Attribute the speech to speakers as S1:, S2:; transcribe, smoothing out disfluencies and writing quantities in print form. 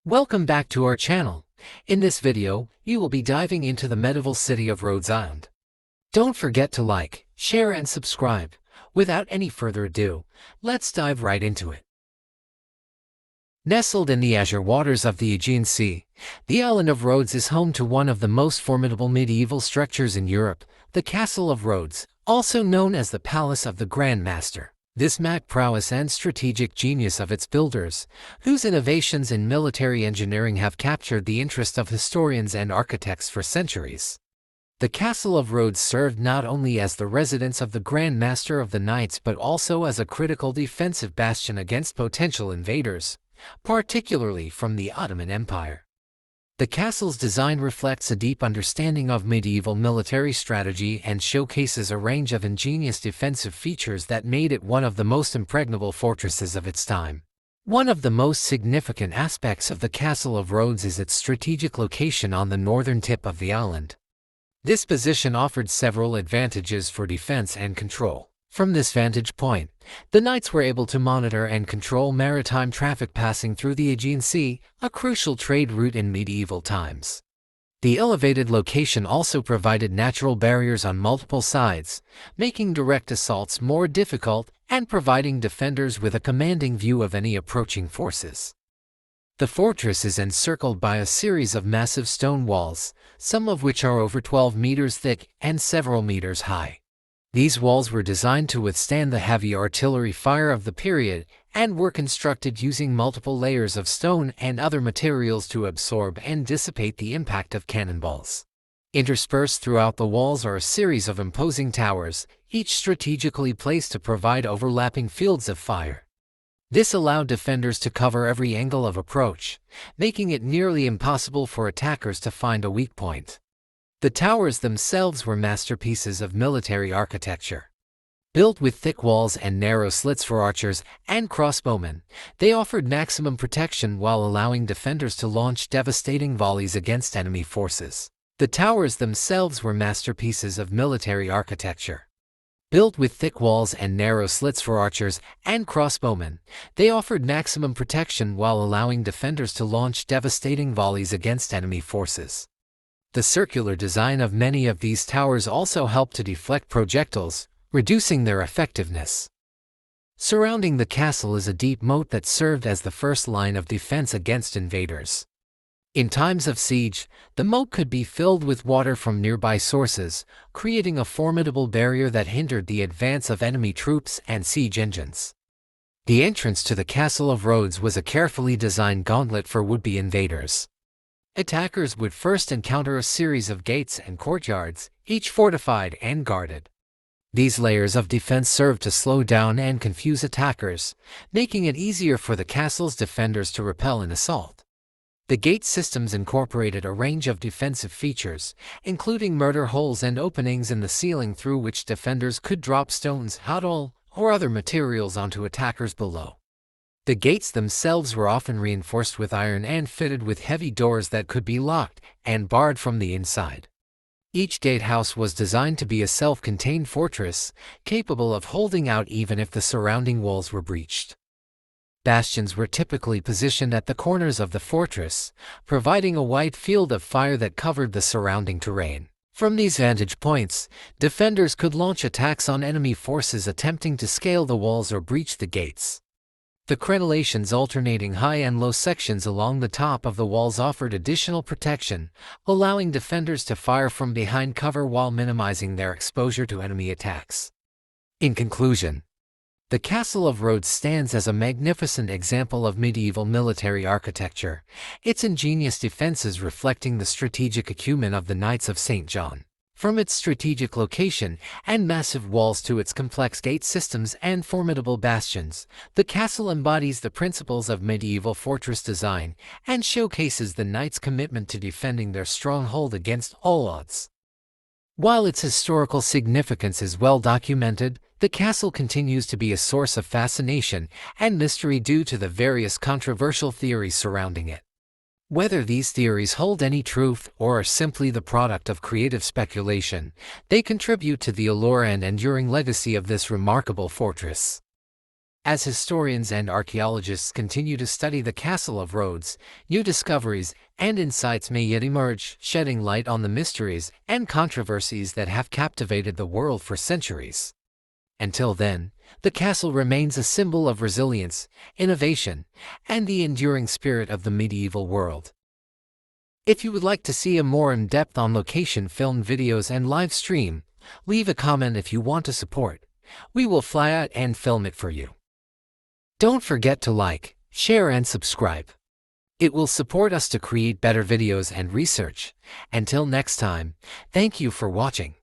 S1: Welcome back to our channel. In this video, you will be diving into the medieval city of Rhodes Island. Don't forget to like, share and subscribe. Without any further ado, let's dive right into it. Nestled in the azure waters of the Aegean Sea, the island of Rhodes is home to one of the most formidable medieval structures in Europe, the Castle of Rhodes, also known as the Palace of the Grand Master. This prowess and strategic genius of its builders, whose innovations in military engineering have captured the interest of historians and architects for centuries. The Castle of Rhodes served not only as the residence of the Grand Master of the Knights but also as a critical defensive bastion against potential invaders, particularly from the Ottoman Empire. The castle's design reflects a deep understanding of medieval military strategy and showcases a range of ingenious defensive features that made it one of the most impregnable fortresses of its time. One of the most significant aspects of the Castle of Rhodes is its strategic location on the northern tip of the island. This position offered several advantages for defense and control. From this vantage point, the knights were able to monitor and control maritime traffic passing through the Aegean Sea, a crucial trade route in medieval times. The elevated location also provided natural barriers on multiple sides, making direct assaults more difficult and providing defenders with a commanding view of any approaching forces. The fortress is encircled by a series of massive stone walls, some of which are over 12 meters thick and several meters high. These walls were designed to withstand the heavy artillery fire of the period and were constructed using multiple layers of stone and other materials to absorb and dissipate the impact of cannonballs. Interspersed throughout the walls are a series of imposing towers, each strategically placed to provide overlapping fields of fire. This allowed defenders to cover every angle of approach, making it nearly impossible for attackers to find a weak point. The towers themselves were masterpieces of military architecture. Built with thick walls and narrow slits for archers and crossbowmen, they offered maximum protection while allowing defenders to launch devastating volleys against enemy forces. The towers themselves were masterpieces of military architecture. Built with thick walls and narrow slits for archers and crossbowmen, they offered maximum protection while allowing defenders to launch devastating volleys against enemy forces. The circular design of many of these towers also helped to deflect projectiles, reducing their effectiveness. Surrounding the castle is a deep moat that served as the first line of defense against invaders. In times of siege, the moat could be filled with water from nearby sources, creating a formidable barrier that hindered the advance of enemy troops and siege engines. The entrance to the Castle of Rhodes was a carefully designed gauntlet for would-be invaders. Attackers would first encounter a series of gates and courtyards, each fortified and guarded. These layers of defense served to slow down and confuse attackers, making it easier for the castle's defenders to repel an assault. The gate systems incorporated a range of defensive features, including mortar holes and openings in the ceiling through which defenders could drop stones, hot oil, or other materials onto attackers below. The gates themselves were often reinforced with iron and fitted with heavy doors that could be locked and barred from the inside. Each gatehouse was designed to be a self-contained fortress, capable of holding out even if the surrounding walls were breached. Bastions were typically positioned at the corners of the fortress, providing a wide field of fire that covered the surrounding terrain. From these vantage points, defenders could launch attacks on enemy forces attempting to scale the walls or breach the gates. The crenellations alternating high and low sections along the top of the walls offered additional protection, allowing defenders to fire from behind cover while minimizing their exposure to enemy attacks. In conclusion, the Castle of Rhodes stands as a magnificent example of medieval military architecture, its ingenious defenses reflecting the strategic acumen of the Knights of St. John. From its strategic location and massive walls to its complex gate systems and formidable bastions, the castle embodies the principles of medieval fortress design and showcases the knights' commitment to defending their stronghold against all odds. While its historical significance is well documented, the castle continues to be a source of fascination and mystery due to the various controversial theories surrounding it. Whether these theories hold any truth or are simply the product of creative speculation, they contribute to the allure and enduring legacy of this remarkable fortress. As historians and archaeologists continue to study the Castle of Rhodes, new discoveries and insights may yet emerge, shedding light on the mysteries and controversies that have captivated the world for centuries. Until then, the castle remains a symbol of resilience, innovation, and the enduring spirit of the medieval world. If you would like to see a more in-depth on-location film videos and live stream, leave a comment if you want to support. We will fly out and film it for you. Don't forget to like, share and subscribe. It will support us to create better videos and research. Until next time, thank you for watching.